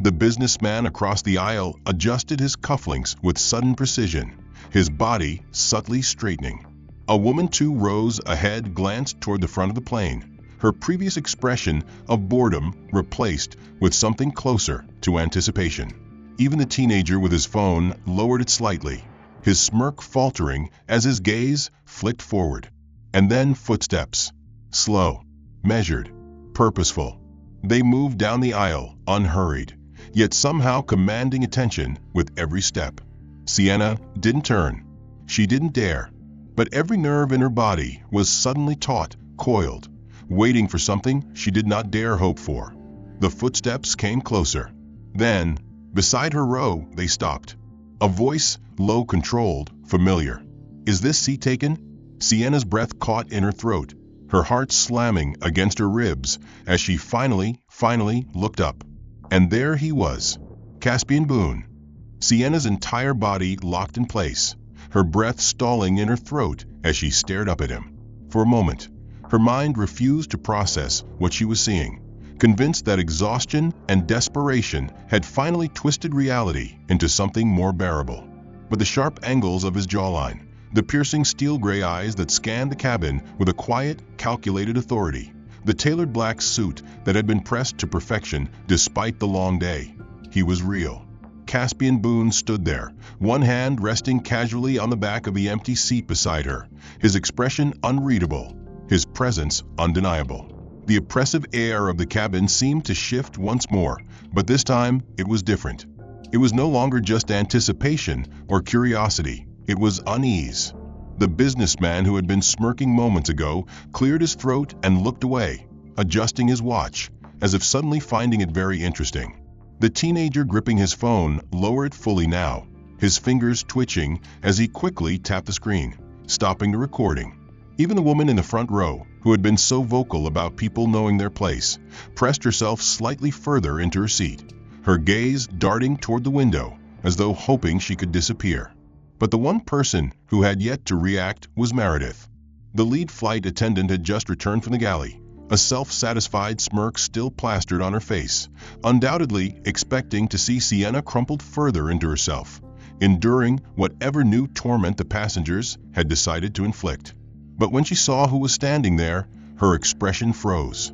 Speaker 1: The businessman across the aisle adjusted his cufflinks with sudden precision, his body subtly straightening. A woman too rose ahead, glanced toward the front of the plane, her previous expression of boredom replaced with something closer to anticipation. Even the teenager with his phone lowered it slightly, his smirk faltering as his gaze flicked forward. And then footsteps. Slow, measured, purposeful. They moved down the aisle, unhurried, yet somehow commanding attention with every step. Sienna didn't turn. She didn't dare. but every nerve in her body was suddenly taut, coiled, waiting for something she did not dare hope for. The footsteps came closer. Then, beside her row, they stopped. A voice, low, controlled, familiar. "Is this seat taken?" Sienna's breath caught in her throat, her heart slamming against her ribs as she finally looked up. And there he was, Caspian Boone. Sienna's entire body locked in place, her breath stalling in her throat as she stared up at him. For a moment, her mind refused to process what she was seeing, convinced that exhaustion and desperation had finally twisted reality into something more bearable. But the sharp angles of his jawline, the piercing steel-gray eyes that scanned the cabin with a quiet, calculated authority, the tailored black suit that had been pressed to perfection despite the long day. He was real. Caspian Boone stood there, one hand resting casually on the back of the empty seat beside her, his expression unreadable, his presence undeniable. The oppressive air of the cabin seemed to shift once more, but this time it was different. It was no longer just anticipation or curiosity, it was unease. The businessman who had been smirking moments ago cleared his throat and looked away, adjusting his watch, as if suddenly finding it very interesting. The teenager gripping his phone lowered fully now, his fingers twitching as he quickly tapped the screen, stopping the recording. Even the woman in the front row, who had been so vocal about people knowing their place, pressed herself slightly further into her seat, her gaze darting toward the window, as though hoping she could disappear. But the one person who had yet to react was Meredith. The lead flight attendant had just returned from the galley, a self-satisfied smirk still plastered on her face, undoubtedly expecting to see Sienna crumpled further into herself, enduring whatever new torment the passengers had decided to inflict. But when she saw who was standing there, her expression froze.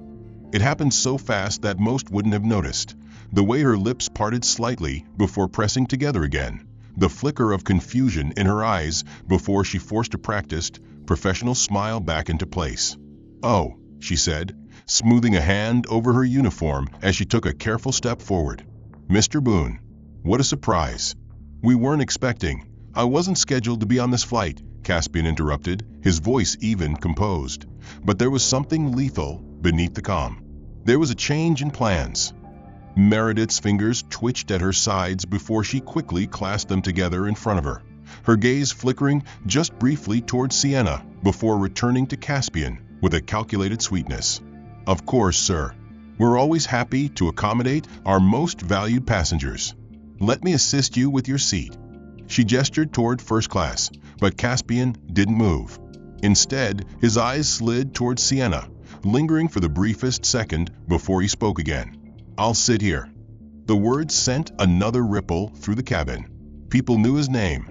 Speaker 1: It happened so fast that most wouldn't have noticed. The way her lips parted slightly before pressing together again, the flicker of confusion in her eyes before she forced a practiced, professional smile back into place. "Oh," she said, smoothing a hand over her uniform as she took a careful step forward. "Mr. Boone, what a surprise. We weren't expecting. I wasn't scheduled to be on this flight," Caspian interrupted, his voice even composed. But there was something lethal beneath the calm. There was a change in plans. Meredith's fingers twitched at her sides before she quickly clasped them together in front of her, her gaze flickering just briefly towards Sienna before returning to Caspian with a calculated sweetness. "Of course, sir. We're always happy to accommodate our most valued passengers. Let me assist you with your seat." She gestured toward first class, but Caspian didn't move. Instead, his eyes slid towards Sienna, lingering for the briefest second before he spoke again. "I'll sit here." The words sent another ripple through the cabin. People knew his name.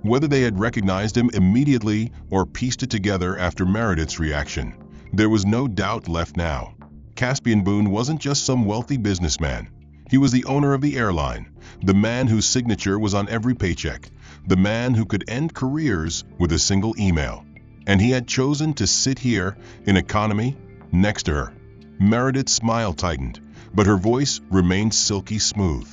Speaker 1: Whether they had recognized him immediately or pieced it together after Meredith's reaction, there was no doubt left now. Caspian Boone wasn't just some wealthy businessman. He was the owner of the airline, the man whose signature was on every paycheck, the man who could end careers with a single email. And he had chosen to sit here, in economy, next to her. Meredith's smile tightened, but her voice remained silky smooth.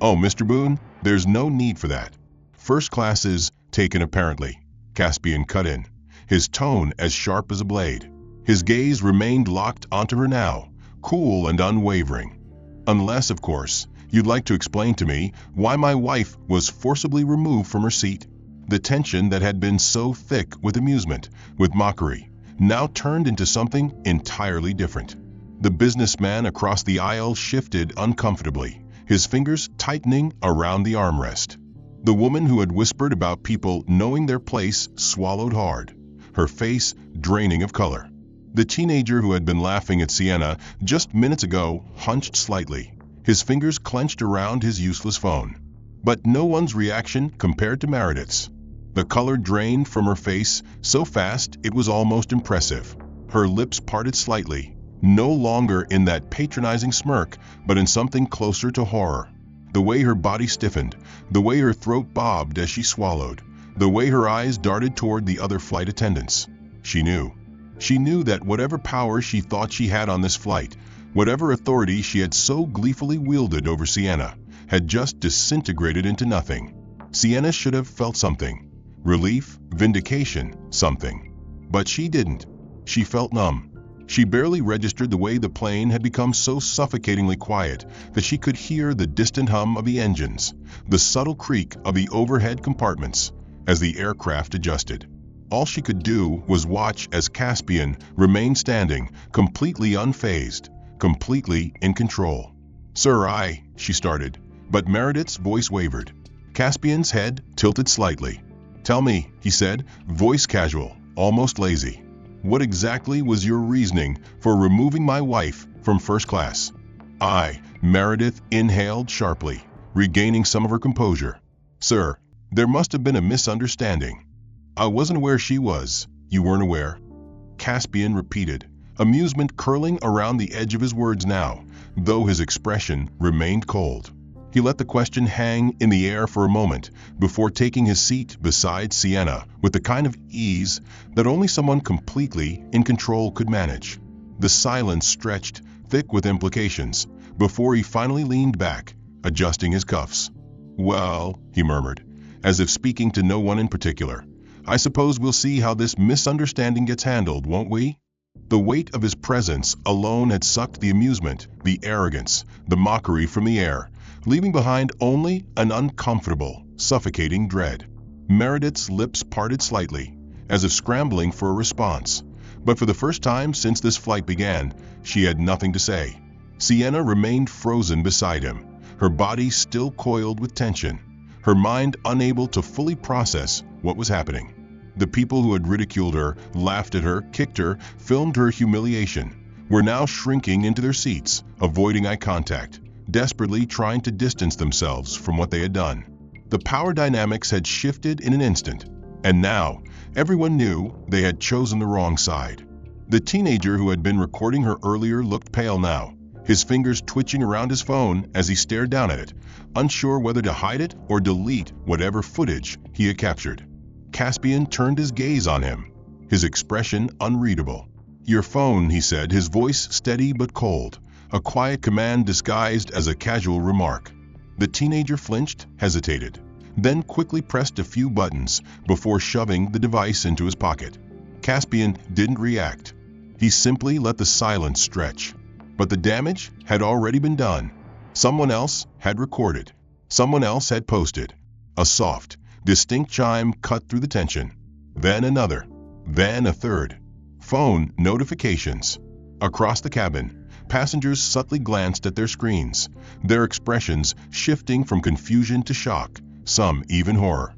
Speaker 1: "Oh, Mr. Boone, there's no need for that. First class is taken apparently," Caspian cut in, his tone as sharp as a blade. His gaze remained locked onto her now, cool and unwavering. "Unless, of course, you'd like to explain to me why my wife was forcibly removed from her seat." The tension that had been so thick with amusement, with mockery, now turned into something entirely different. The businessman across the aisle shifted uncomfortably, his fingers tightening around the armrest. The woman who had whispered about people knowing their place swallowed hard, her face draining of color. The teenager who had been laughing at Sienna just minutes ago hunched slightly, his fingers clenched around his useless phone. But no one's reaction compared to Meredith's. The color drained from her face so fast it was almost impressive. Her lips parted slightly, no longer in that patronizing smirk, but in something closer to horror. The way her body stiffened, the way her throat bobbed as she swallowed, the way her eyes darted toward the other flight attendants. She knew. She knew that whatever power she thought she had on this flight, whatever authority she had so gleefully wielded over Sienna, had just disintegrated into nothing. Sienna should have felt something. relief, vindication, something. But she didn't. She felt numb. She barely registered the way the plane had become so suffocatingly quiet that she could hear the distant hum of the engines, the subtle creak of the overhead compartments as the aircraft adjusted. All she could do was watch as Caspian remained standing, completely unfazed, completely in control. "Sir, she started, but Meredith's voice wavered. Caspian's head tilted slightly. "Tell me," he said, voice casual, almost lazy. "What exactly was your reasoning for removing my wife from first class?" Meredith inhaled sharply, regaining some of her composure. "Sir, there must have been a misunderstanding. I wasn't aware she was." "You weren't aware?" Caspian repeated, amusement curling around the edge of his words now, though his expression remained cold. He let the question hang in the air for a moment before taking his seat beside Sienna with the kind of ease that only someone completely in control could manage. The silence stretched, thick with implications, before he finally leaned back, adjusting his cuffs. "Well," he murmured, as if speaking to no one in particular, "I suppose we'll see how this misunderstanding gets handled, won't we?" The weight of his presence alone had sucked the amusement, the arrogance, the mockery from the air, leaving behind only an uncomfortable, suffocating dread. Meredith's lips parted slightly, as if scrambling for a response, but for the first time since this flight began, she had nothing to say. Sienna remained frozen beside him, her body still coiled with tension, her mind unable to fully process what was happening. The people who had ridiculed her, laughed at her, kicked her, filmed her humiliation, were now shrinking into their seats, avoiding eye contact, desperately trying to distance themselves from what they had done. The power dynamics had shifted in an instant, and now everyone knew they had chosen the wrong side. The teenager who had been recording her earlier looked pale now, his fingers twitching around his phone as he stared down at it, unsure whether to hide it or delete whatever footage he had captured. Caspian turned his gaze on him, his expression unreadable. "Your phone," he said, his voice steady but cold, a quiet command disguised as a casual remark. The teenager flinched, hesitated, then quickly pressed a few buttons before shoving the device into his pocket. Caspian didn't react. He simply let the silence stretch. But the damage had already been done. Someone else had recorded. Someone else had posted. A soft, distinct chime cut through the tension. Then another. Then a third. Phone notifications. Across the cabin, passengers subtly glanced at their screens, their expressions shifting from confusion to shock, some even horror.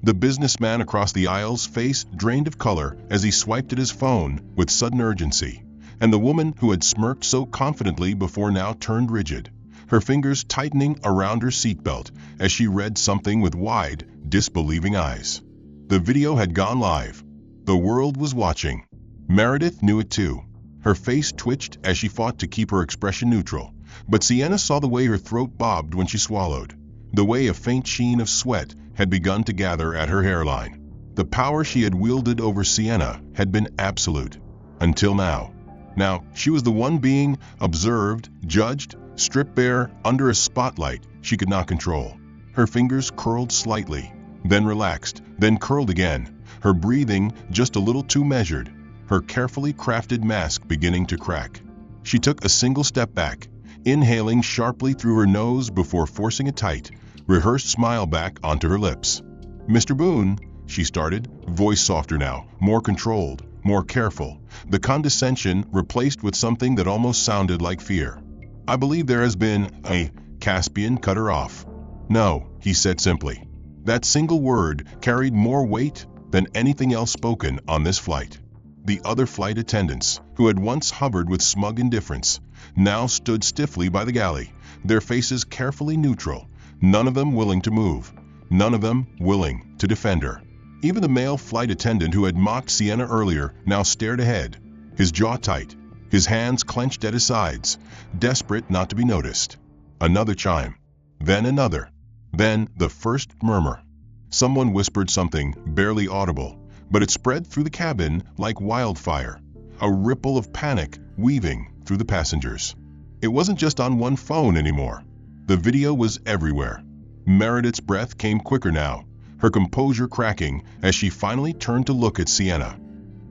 Speaker 1: The businessman across the aisle's face drained of color as he swiped at his phone with sudden urgency, and the woman who had smirked so confidently before now turned rigid, her fingers tightening around her seatbelt as she read something with wide, disbelieving eyes. The video had gone live. The world was watching. Meredith knew it too. Her face twitched as she fought to keep her expression neutral, but Sienna saw the way her throat bobbed when she swallowed, the way a faint sheen of sweat had begun to gather at her hairline. The power she had wielded over Sienna had been absolute, until now. Now, she was the one being observed, judged, stripped bare under a spotlight she could not control. Her fingers curled slightly, then relaxed, then curled again, her breathing just a little too measured, her carefully crafted mask beginning to crack. She took a single step back, inhaling sharply through her nose before forcing a tight, rehearsed smile back onto her lips. "Mr. Boone," she started, voice softer now, more controlled, more careful, the condescension replaced with something that almost sounded like fear. "I believe there has been a..." Caspian cut her off. "No," he said simply. That single word carried more weight than anything else spoken on this flight. The other flight attendants, who had once hovered with smug indifference, now stood stiffly by the galley, their faces carefully neutral, none of them willing to move, none of them willing to defend her. Even the male flight attendant who had mocked Sienna earlier now stared ahead, his jaw tight, his hands clenched at his sides, desperate not to be noticed. Another chime. Then another. Then the first murmur. Someone whispered something barely audible, but it spread through the cabin like wildfire, a ripple of panic weaving through the passengers. It wasn't just on one phone anymore. The video was everywhere. Meredith's breath came quicker now, her composure cracking as she finally turned to look at Sienna.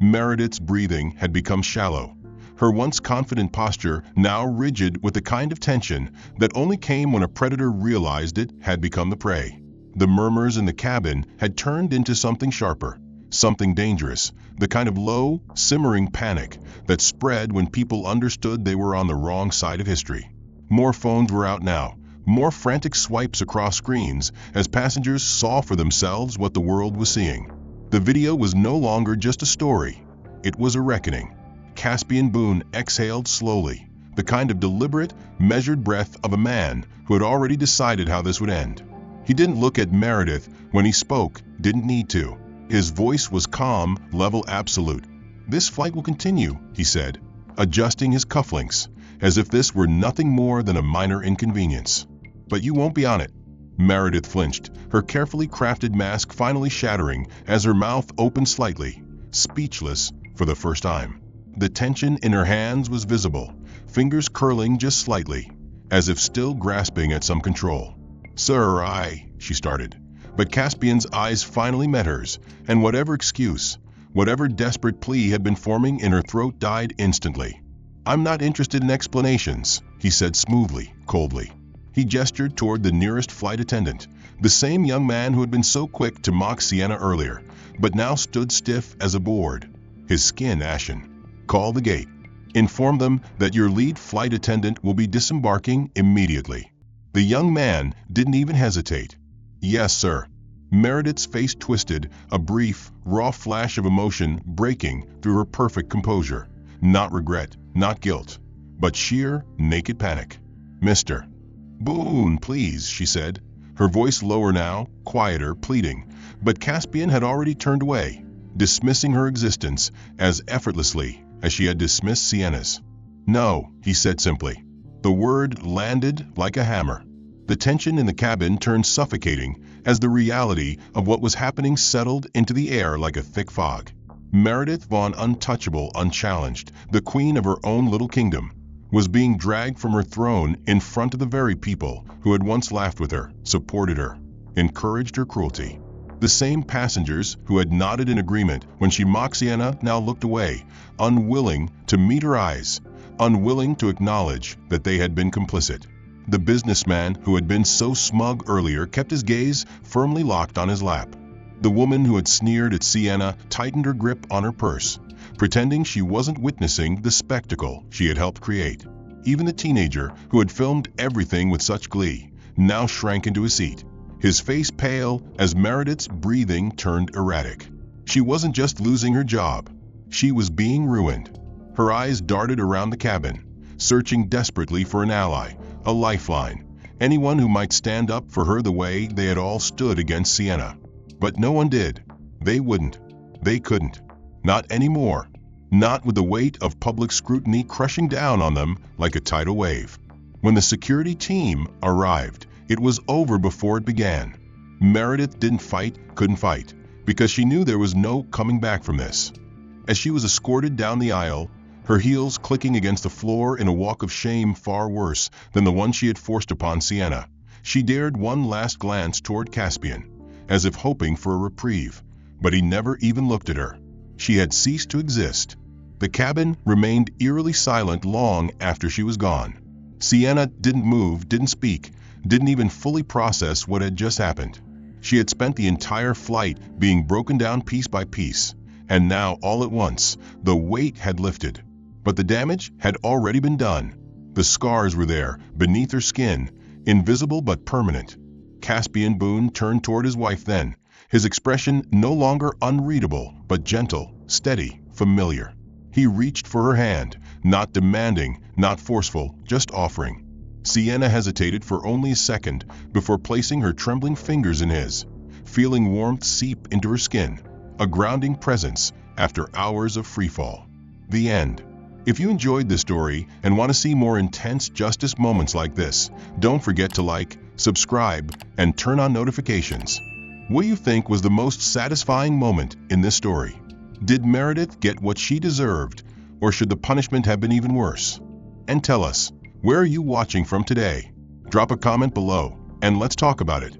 Speaker 1: Meredith's breathing had become shallow, her once confident posture now rigid with the kind of tension that only came when a predator realized it had become the prey. The murmurs in the cabin had turned into something sharper, something dangerous, the kind of low, simmering panic that spread when people understood they were on the wrong side of history. More phones were out now, more frantic swipes across screens as passengers saw for themselves what the world was seeing. The video was no longer just a story, it was a reckoning. Caspian Boone exhaled slowly, the kind of deliberate, measured breath of a man who had already decided how this would end. He didn't look at Meredith when he spoke, didn't need to. His voice was calm, level, absolute. "This flight will continue," he said, adjusting his cufflinks, as if this were nothing more than a minor inconvenience. "But you won't be on it." Meredith flinched, her carefully crafted mask finally shattering as her mouth opened slightly, speechless for the first time. The tension in her hands was visible, fingers curling just slightly, as if still grasping at some control. "Sir, she started. But Caspian's eyes finally met hers, and whatever excuse, whatever desperate plea had been forming in her throat died instantly. "I'm not interested in explanations," he said smoothly, coldly. He gestured toward the nearest flight attendant, the same young man who had been so quick to mock Sienna earlier, but now stood stiff as a board, his skin ashen. "Call the gate. Inform them that your lead flight attendant will be disembarking immediately." The young man didn't even hesitate. "Yes, sir." Meredith's face twisted, a brief, raw flash of emotion breaking through her perfect composure. Not regret, not guilt, but sheer, naked panic. "Mr. Boone, please," she said, her voice lower now, quieter, pleading, but Caspian had already turned away, dismissing her existence as effortlessly as she had dismissed Sienna's. "No," he said simply. The word landed like a hammer. The tension in the cabin turned suffocating as the reality of what was happening settled into the air like a thick fog. Meredith Vaughn, untouchable, unchallenged, the queen of her own little kingdom, was being dragged from her throne in front of the very people who had once laughed with her, supported her, encouraged her cruelty. The same passengers who had nodded in agreement when she mocked Sienna now looked away, unwilling to meet her eyes, unwilling to acknowledge that they had been complicit. The businessman who had been so smug earlier kept his gaze firmly locked on his lap. The woman who had sneered at Sienna tightened her grip on her purse, pretending she wasn't witnessing the spectacle she had helped create. Even the teenager who had filmed everything with such glee now shrank into his seat, his face pale as Meredith's breathing turned erratic. She wasn't just losing her job, she was being ruined. Her eyes darted around the cabin, searching desperately for an ally, a lifeline, anyone who might stand up for her the way they had all stood against Sienna. But no one did. They wouldn't. They couldn't. Not anymore. Not with the weight of public scrutiny crushing down on them like a tidal wave. When the security team arrived, it was over before it began. Meredith didn't fight, couldn't fight, because she knew there was no coming back from this. As she was escorted down the aisle, her heels clicking against the floor in a walk of shame far worse than the one she had forced upon Sienna, she dared one last glance toward Caspian, as if hoping for a reprieve, but he never even looked at her. She had ceased to exist. The cabin remained eerily silent long after she was gone. Sienna didn't move, didn't speak, didn't even fully process what had just happened. She had spent the entire flight being broken down piece by piece, and now all at once, the weight had lifted. But the damage had already been done. The scars were there, beneath her skin, invisible but permanent. Caspian Boone turned toward his wife then, his expression no longer unreadable, but gentle, steady, familiar. He reached for her hand, not demanding, not forceful, just offering. Sienna hesitated for only a second before placing her trembling fingers in his, feeling warmth seep into her skin, a grounding presence after hours of freefall. The end. If you enjoyed this story and want to see more intense justice moments like this, don't forget to like, subscribe, and turn on notifications. What do you think was the most satisfying moment in this story? Did Meredith get what she deserved, or should the punishment have been even worse? And tell us, where are you watching from today? Drop a comment below, and let's talk about it.